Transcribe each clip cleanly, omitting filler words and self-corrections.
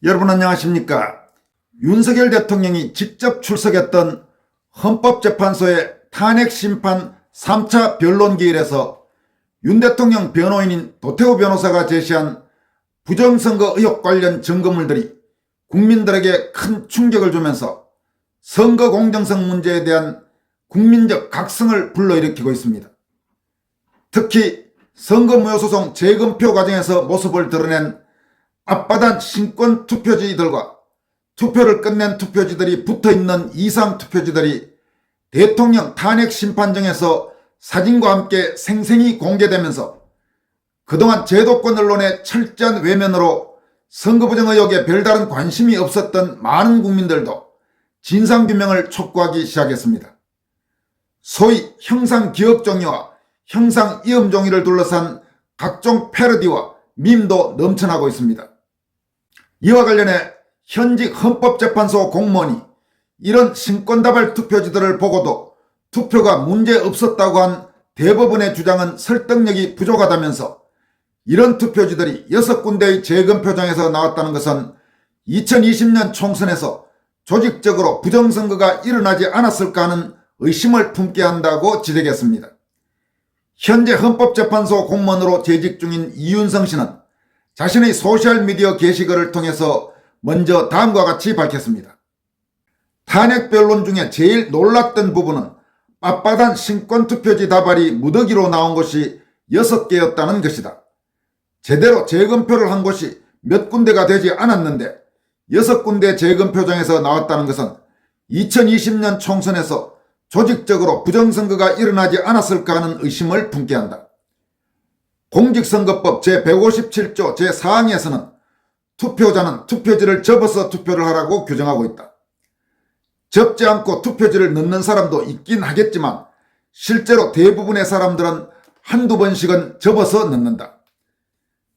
여러분 안녕하십니까? 윤석열 대통령이 직접 출석했던 헌법재판소의 탄핵심판 3차 변론기일에서 윤 대통령 변호인인 도태우 변호사가 제시한 부정선거 의혹 관련 증거물들이 국민들에게 큰 충격을 주면서 선거 공정성 문제에 대한 국민적 각성을 불러일으키고 있습니다. 특히 선거무효소송 재검표 과정에서 모습을 드러낸 앞바단 신권 투표지들과 투표를 끝낸 투표지들이 붙어있는 이상 투표지들이 대통령 탄핵 심판정에서 사진과 함께 생생히 공개되면서 그동안 제도권 언론의 철저한 외면으로 선거부정 의혹에 별다른 관심이 없었던 많은 국민들도 진상규명을 촉구하기 시작했습니다. 소위 형상기억종이와 형상이음종이를 둘러싼 각종 패러디와 밈도 넘쳐나고 있습니다. 이와 관련해 현직 헌법재판소 공무원이 이런 신권다발 투표지들을 보고도 투표가 문제없었다고 한 대법원의 주장은 설득력이 부족하다면서 이런 투표지들이 6군데의 재검표장에서 나왔다는 것은 2020년 총선에서 조직적으로 부정선거가 일어나지 않았을까 하는 의심을 품게 한다고 지적했습니다. 현재 헌법재판소 공무원으로 재직 중인 이윤성 씨는 자신의 소셜미디어 게시글을 통해서 먼저 다음과 같이 밝혔습니다. 탄핵 변론 중에 제일 놀랐던 부분은 빳빳한 신권투표지 다발이 무더기로 나온 것이 6개였다는 것이다. 제대로 재검표를 한 곳이 몇 군데가 되지 않았는데 6군데 재검표장에서 나왔다는 것은 2020년 총선에서 조직적으로 부정선거가 일어나지 않았을까 하는 의심을 품게 한다. 공직선거법 제157조 제4항에서는 투표자는 투표지를 접어서 투표를 하라고 규정하고 있다. 접지 않고 투표지를 넣는 사람도 있긴 하겠지만 실제로 대부분의 사람들은 한두 번씩은 접어서 넣는다.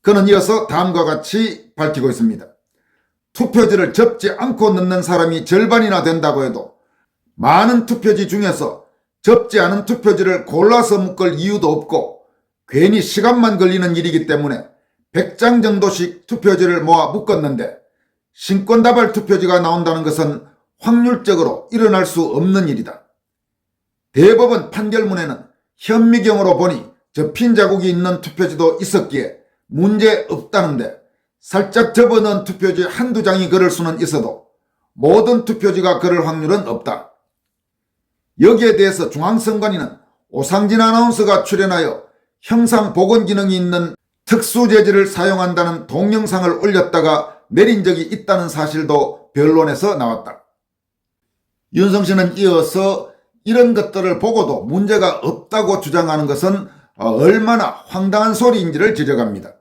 그는 이어서 다음과 같이 밝히고 있습니다. 투표지를 접지 않고 넣는 사람이 절반이나 된다고 해도 많은 투표지 중에서 접지 않은 투표지를 골라서 묶을 이유도 없고 괜히 시간만 걸리는 일이기 때문에 100장 정도씩 투표지를 모아 묶었는데 신권다발 투표지가 나온다는 것은 확률적으로 일어날 수 없는 일이다. 대법원 판결문에는 현미경으로 보니 접힌 자국이 있는 투표지도 있었기에 문제 없다는데 살짝 접어넣은 투표지 한두 장이 그럴 수는 있어도 모든 투표지가 그럴 확률은 없다. 여기에 대해서 중앙선관위는 오상진 아나운서가 출연하여 형상복원 기능이 있는 특수재질을 사용한다는 동영상을 올렸다가 내린 적이 있다는 사실도 변론에서 나왔다. 윤성 씨는 이어서 이런 것들을 보고도 문제가 없다고 주장하는 것은 얼마나 황당한 소리인지를 지적합니다.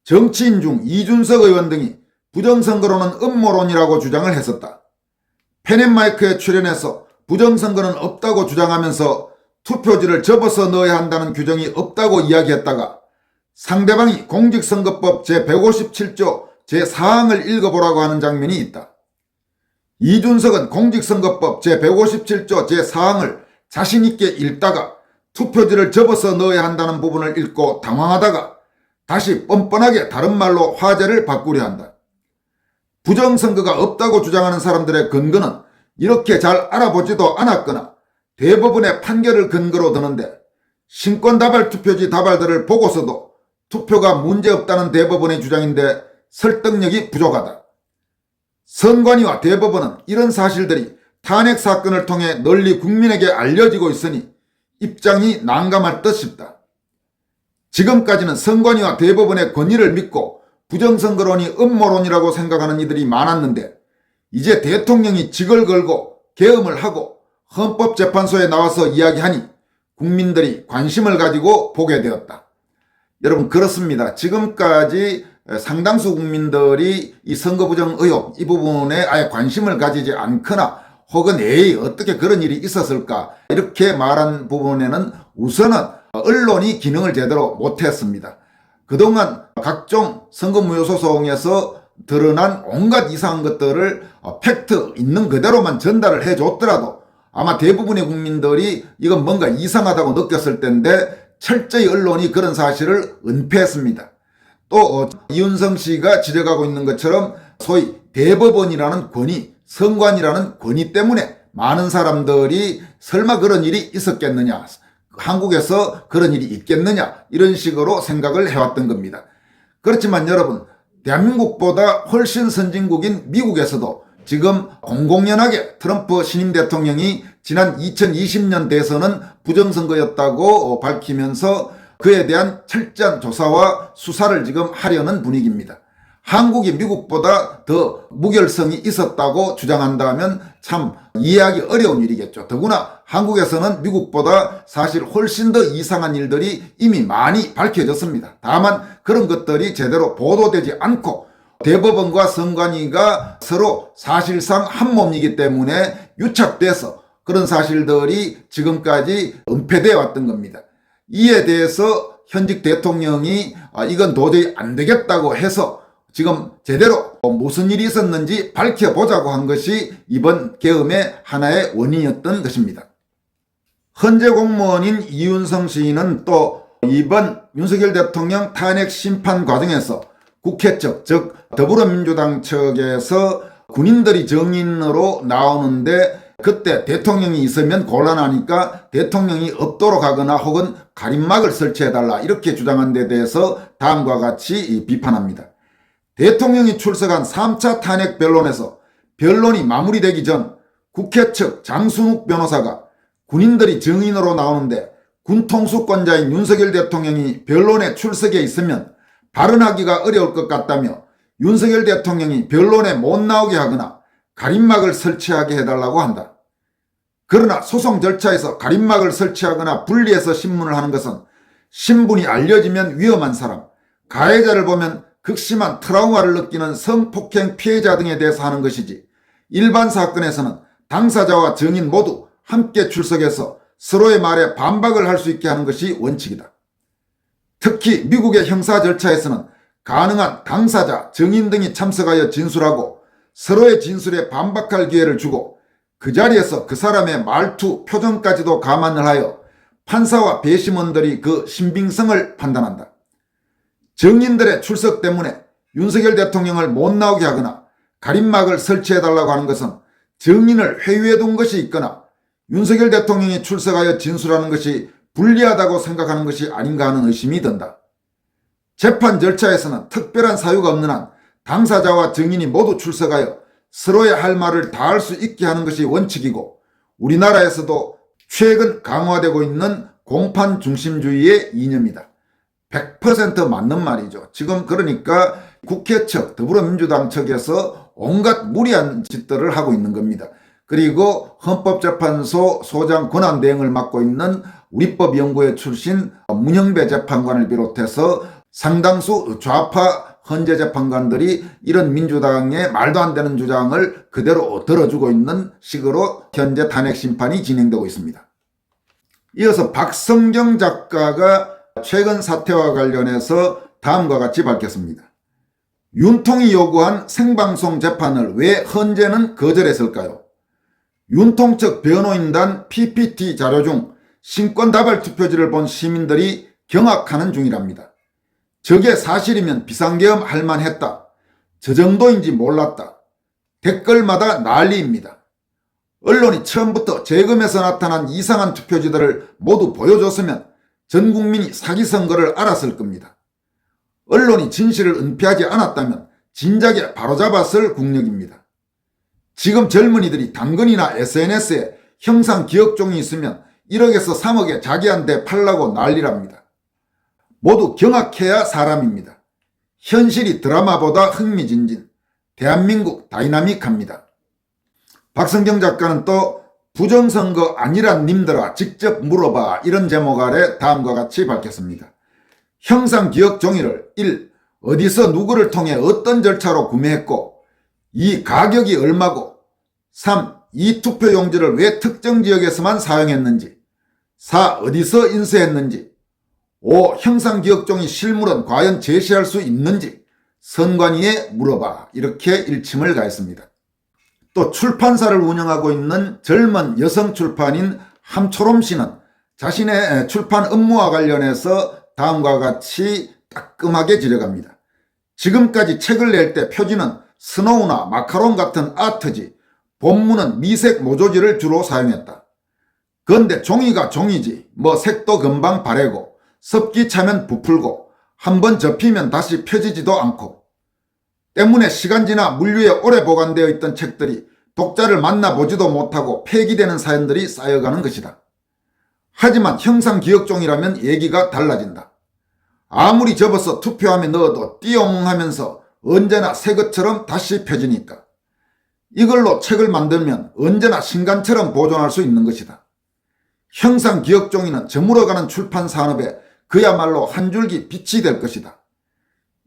정치인 중 이준석 의원 등이 부정선거로는 음모론이라고 주장을 했었다. 펜앤마이크에 출연해서 부정선거는 없다고 주장하면서 투표지를 접어서 넣어야 한다는 규정이 없다고 이야기했다가 상대방이 공직선거법 제157조 제4항을 읽어보라고 하는 장면이 있다. 이준석은 공직선거법 제157조 제4항을 자신있게 읽다가 투표지를 접어서 넣어야 한다는 부분을 읽고 당황하다가 다시 뻔뻔하게 다른 말로 화제를 바꾸려 한다. 부정선거가 없다고 주장하는 사람들의 근거는 이렇게 잘 알아보지도 않았거나 대법원의 판결을 근거로 드는데 신권다발 투표지 다발들을 보고서도 투표가 문제없다는 대법원의 주장인데 설득력이 부족하다. 선관위와 대법원은 이런 사실들이 탄핵 사건을 통해 널리 국민에게 알려지고 있으니 입장이 난감할 듯 싶다. 지금까지는 선관위와 대법원의 권위를 믿고 부정선거론이 음모론이라고 생각하는 이들이 많았는데 이제 대통령이 직을 걸고 계엄을 하고 헌법재판소에 나와서 이야기하니 국민들이 관심을 가지고 보게 되었다. 여러분 그렇습니다. 지금까지 상당수 국민들이 이 선거부정 의혹 이 부분에 아예 관심을 가지지 않거나 혹은 에이 어떻게 그런 일이 있었을까 이렇게 말한 부분에는 우선은 언론이 기능을 제대로 못했습니다. 그동안 각종 선거무효소송에서 드러난 온갖 이상한 것들을 팩트 있는 그대로만 전달을 해줬더라도 아마 대부분의 국민들이 이건 뭔가 이상하다고 느꼈을 텐데 철저히 언론이 그런 사실을 은폐했습니다. 또 이윤성 씨가 지적하고 있는 것처럼 소위 대법원이라는 권위, 선관이라는 권위 때문에 많은 사람들이 설마 그런 일이 있었겠느냐, 한국에서 그런 일이 있겠느냐, 이런 식으로 생각을 해왔던 겁니다. 그렇지만 여러분, 대한민국보다 훨씬 선진국인 미국에서도 지금 공공연하게 트럼프 신임 대통령이 지난 2020년 대선은 부정선거였다고 밝히면서 그에 대한 철저한 조사와 수사를 지금 하려는 분위기입니다. 한국이 미국보다 더 무결성이 있었다고 주장한다면 참 이해하기 어려운 일이겠죠. 더구나 한국에서는 미국보다 사실 훨씬 더 이상한 일들이 이미 많이 밝혀졌습니다. 다만 그런 것들이 제대로 보도되지 않고 대법원과 선관위가 서로 사실상 한 몸이기 때문에 유착돼서 그런 사실들이 지금까지 은폐되어 왔던 겁니다. 이에 대해서 현직 대통령이 이건 도저히 안 되겠다고 해서 지금 제대로 무슨 일이 있었는지 밝혀보자고 한 것이 이번 계엄의 하나의 원인이었던 것입니다. 헌재 공무원인 이윤성 시인은 또 이번 윤석열 대통령 탄핵 심판 과정에서 국회 측, 즉 더불어민주당 측에서 군인들이 정인으로 나오는데 그때 대통령이 있으면 곤란하니까 대통령이 없도록 하거나 혹은 가림막을 설치해달라 이렇게 주장한 데 대해서 다음과 같이 비판합니다. 대통령이 출석한 3차 탄핵 변론에서 변론이 마무리되기 전 국회 측 장순욱 변호사가 군인들이 정인으로 나오는데 군통수권자인 윤석열 대통령이 변론에 출석해 있으면 발언하기가 어려울 것 같다며 윤석열 대통령이 변론에 못 나오게 하거나 가림막을 설치하게 해달라고 한다. 그러나 소송 절차에서 가림막을 설치하거나 분리해서 신문을 하는 것은 신분이 알려지면 위험한 사람, 가해자를 보면 극심한 트라우마를 느끼는 성폭행 피해자 등에 대해서 하는 것이지 일반 사건에서는 당사자와 증인 모두 함께 출석해서 서로의 말에 반박을 할 수 있게 하는 것이 원칙이다. 특히 미국의 형사 절차에서는 가능한 당사자, 증인 등이 참석하여 진술하고 서로의 진술에 반박할 기회를 주고 그 자리에서 그 사람의 말투, 표정까지도 감안을 하여 판사와 배심원들이 그 신빙성을 판단한다. 증인들의 출석 때문에 윤석열 대통령을 못 나오게 하거나 가림막을 설치해달라고 하는 것은 증인을 회유해둔 것이 있거나 윤석열 대통령이 출석하여 진술하는 것이 불리하다고 생각하는 것이 아닌가 하는 의심이 든다. 재판 절차에서는 특별한 사유가 없는 한 당사자와 증인이 모두 출석하여 서로의 할 말을 다 할 수 있게 하는 것이 원칙이고 우리나라에서도 최근 강화되고 있는 공판 중심주의의 이념이다. 100% 맞는 말이죠. 지금 그러니까 국회 측, 더불어민주당 측에서 온갖 무리한 짓들을 하고 있는 겁니다. 그리고 헌법재판소 소장 권한대행을 맡고 있는 우리법연구회 출신 문형배 재판관을 비롯해서 상당수 좌파 헌재 재판관들이 이런 민주당의 말도 안 되는 주장을 그대로 들어주고 있는 식으로 현재 탄핵 심판이 진행되고 있습니다. 이어서 박성경 작가가 최근 사태와 관련해서 다음과 같이 밝혔습니다. 윤통이 요구한 생방송 재판을 왜 헌재는 거절했을까요? 윤통 측 변호인단 PPT 자료 중 신권다발 투표지를 본 시민들이 경악하는 중이랍니다. 저게 사실이면 비상계엄 할 만했다. 저 정도인지 몰랐다. 댓글마다 난리입니다. 언론이 처음부터 재검에서 나타난 이상한 투표지들을 모두 보여줬으면 전 국민이 사기 선거를 알았을 겁니다. 언론이 진실을 은폐하지 않았다면 진작에 바로잡았을 국력입니다. 지금 젊은이들이 당근이나 SNS에 형상 기억종이 있으면 1억에서 3억에 자기한테 팔라고 난리랍니다. 모두 경악해야 사람입니다. 현실이 드라마보다 흥미진진, 대한민국 다이나믹합니다. 박성경 작가는 또 부정선거 아니란 님들아 직접 물어봐 이런 제목 아래 다음과 같이 밝혔습니다. 형상기억 종이를 1. 어디서 누구를 통해 어떤 절차로 구매했고 2. 가격이 얼마고 3. 이 투표용지를 왜 특정 지역에서만 사용했는지 4. 어디서 인쇄했는지 5. 형상기억종이 실물은 과연 제시할 수 있는지 선관위에 물어봐 이렇게 일침을 가했습니다. 또 출판사를 운영하고 있는 젊은 여성 출판인 함초롬 씨는 자신의 출판 업무와 관련해서 다음과 같이 따끔하게 지적합니다. 지금까지 책을 낼 때 표지는 스노우나 마카롱 같은 아트지 본문은 미색 모조지를 주로 사용했다. 그런데 종이가 종이지 뭐 색도 금방 바래고 습기 차면 부풀고 한번 접히면 다시 펴지지도 않고 때문에 시간 지나 물류에 오래 보관되어 있던 책들이 독자를 만나보지도 못하고 폐기되는 사연들이 쌓여가는 것이다. 하지만 형상기억종이라면 얘기가 달라진다. 아무리 접어서 투표함에 넣어도 띠용 하면서 언제나 새 것처럼 다시 펴지니까 이걸로 책을 만들면 언제나 신간처럼 보존할 수 있는 것이다. 형상기억종이는 저물어가는 출판 산업에 그야말로 한 줄기 빛이 될 것이다.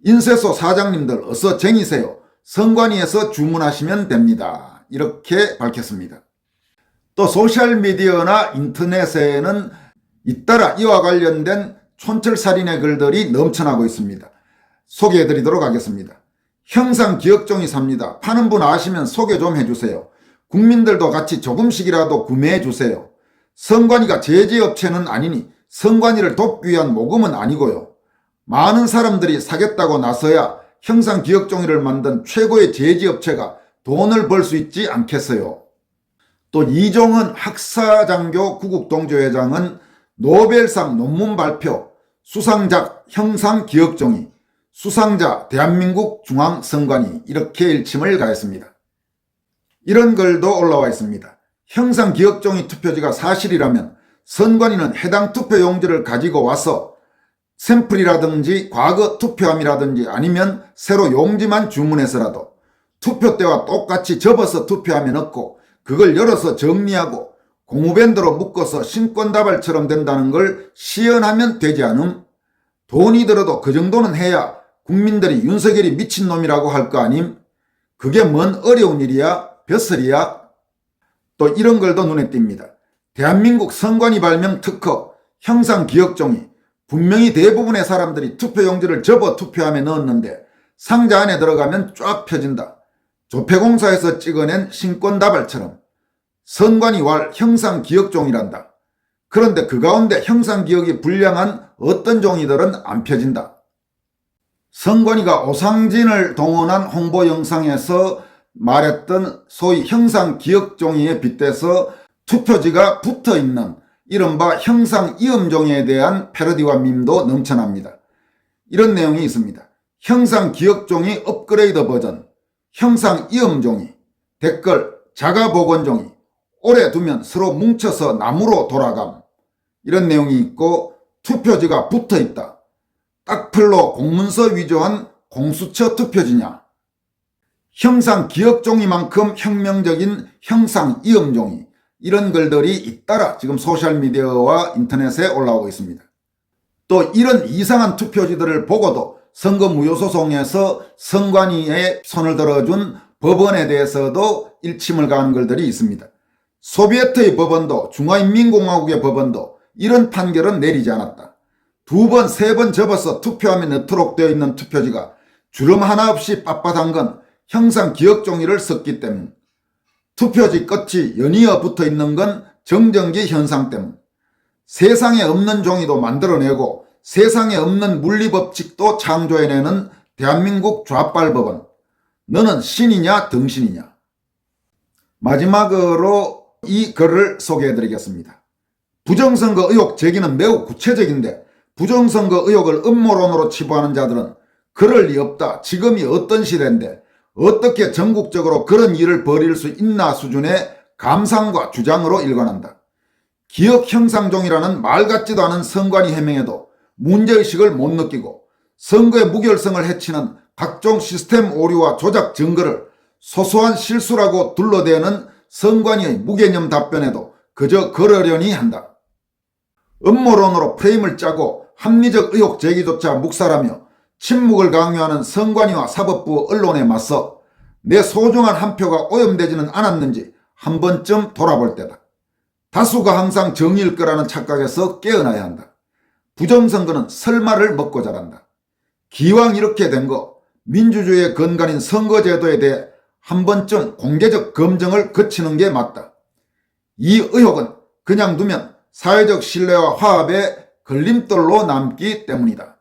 인쇄소 사장님들 어서 쟁이세요. 선관위에서 주문하시면 됩니다. 이렇게 밝혔습니다. 또 소셜미디어나 인터넷에는 잇따라 이와 관련된 촌철살인의 글들이 넘쳐나고 있습니다. 소개해드리도록 하겠습니다. 형상기억종이 삽니다. 파는 분 아시면 소개 좀 해주세요. 국민들도 같이 조금씩이라도 구매해주세요. 선관위가 제재업체는 아니니 선관위를 돕기 위한 모금은 아니고요. 많은 사람들이 사겠다고 나서야 형상기억종이를 만든 최고의 제지업체가 돈을 벌 수 있지 않겠어요. 또 이종헌 학사장교 구국동조회장은 노벨상 논문 발표, 수상작 형상기억종이, 수상자 대한민국 중앙선관위 이렇게 일침을 가했습니다. 이런 글도 올라와 있습니다. 형상기억종이 투표지가 사실이라면 선관위는 해당 투표용지를 가지고 와서 샘플이라든지 과거 투표함이라든지 아니면 새로 용지만 주문해서라도 투표 때와 똑같이 접어서 투표함에 넣고 그걸 열어서 정리하고 고무밴드로 묶어서 신권다발처럼 된다는 걸 시연하면 되지 않음? 돈이 들어도 그 정도는 해야 국민들이 윤석열이 미친놈이라고 할 거 아님? 그게 뭔 어려운 일이야? 벼슬이야? 또 이런 글도 눈에 띕니다. 대한민국 선관위 발명 특허 형상기억종이 분명히 대부분의 사람들이 투표용지를 접어 투표함에 넣었는데 상자 안에 들어가면 쫙 펴진다. 조폐공사에서 찍어낸 신권다발처럼 선관위 왈 형상기억종이란다. 그런데 그 가운데 형상기억이 불량한 어떤 종이들은 안 펴진다. 선관위가 오상진을 동원한 홍보 영상에서 말했던 소위 형상기억종이에 빗대서 투표지가 붙어있는 이른바 형상이음종이에 대한 패러디와 밈도 넘쳐납니다. 이런 내용이 있습니다. 형상기억종이 업그레이드 버전, 형상이음종이, 댓글 자가복원종이, 오래 두면 서로 뭉쳐서 나무로 돌아감. 이런 내용이 있고 투표지가 붙어있다. 딱플로 공문서 위조한 공수처 투표지냐. 형상기억종이만큼 혁명적인 형상이음종이 이런 글들이 잇따라 지금 소셜미디어와 인터넷에 올라오고 있습니다. 또 이런 이상한 투표지들을 보고도 선거무효소송에서 선관위에 손을 들어준 법원에 대해서도 일침을 가한 글들이 있습니다. 소비에트의 법원도 중화인민공화국의 법원도 이런 판결은 내리지 않았다. 2번, 3번 접어서 투표함에 넣도록 되어 있는 투표지가 주름 하나 없이 빳빳한 건 형상기억종이를 썼기 때문, 투표지 끝이 연이어 붙어 있는 건 정전기 현상 때문, 세상에 없는 종이도 만들어내고 세상에 없는 물리법칙도 창조해내는 대한민국 좌빨법원, 너는 신이냐 등신이냐. 마지막으로 이 글을 소개해드리겠습니다. 부정선거 의혹 제기는 매우 구체적인데 부정선거 의혹을 음모론으로 치부하는 자들은 그럴 리 없다. 지금이 어떤 시대인데 어떻게 전국적으로 그런 일을 벌일 수 있나 수준의 감상과 주장으로 일관한다. 기억형상종이라는 말 같지도 않은 선관위 해명에도 문제의식을 못 느끼고 선거의 무결성을 해치는 각종 시스템 오류와 조작 증거를 소소한 실수라고 둘러대는 선관위의 무개념 답변에도 그저 그러려니 한다. 음모론으로 프레임을 짜고 합리적 의혹 제기조차 묵살하며 침묵을 강요하는 선관위와 사법부 언론에 맞서 내 소중한 한 표가 오염되지는 않았는지 한 번쯤 돌아볼 때다. 다수가 항상 정의일 거라는 착각에서 깨어나야 한다. 부정선거는 설마를 먹고 자란다. 기왕 이렇게 된 거 민주주의의 근간인 선거제도에 대해 한 번쯤 공개적 검증을 거치는 게 맞다. 이 의혹은 그냥 두면 사회적 신뢰와 화합의 걸림돌로 남기 때문이다.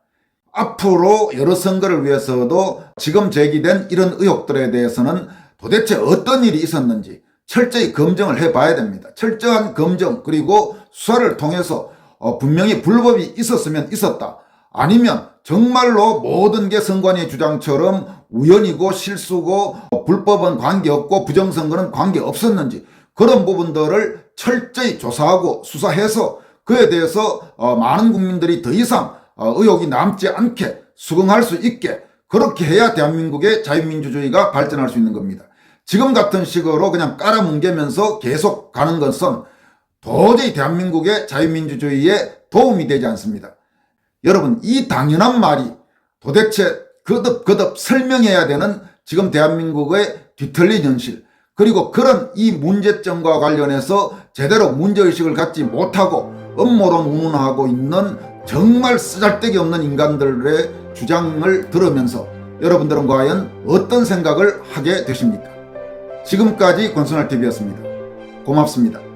앞으로 여러 선거를 위해서도 지금 제기된 이런 의혹들에 대해서는 도대체 어떤 일이 있었는지 철저히 검증을 해봐야 됩니다. 철저한 검증 그리고 수사를 통해서 분명히 불법이 있었으면 있었다. 아니면 정말로 모든 게 선관위의 주장처럼 우연이고 실수고 불법은 관계없고 부정선거는 관계없었는지 그런 부분들을 철저히 조사하고 수사해서 그에 대해서 많은 국민들이 더 이상 의혹이 남지 않게 수긍할 수 있게 그렇게 해야 대한민국의 자유민주주의가 발전할 수 있는 겁니다. 지금 같은 식으로 그냥 깔아뭉개면서 계속 가는 것은 도저히 대한민국의 자유민주주의에 도움이 되지 않습니다. 여러분, 이 당연한 말이 도대체 거듭 설명해야 되는 지금 대한민국의 뒤틀린 현실 그리고 그런 이 문제점과 관련해서 제대로 문제의식을 갖지 못하고 음모론 운운하고 있는 정말 쓰잘데기 없는 인간들의 주장을 들으면서 여러분들은 과연 어떤 생각을 하게 되십니까? 지금까지 권순할TV였습니다. 고맙습니다.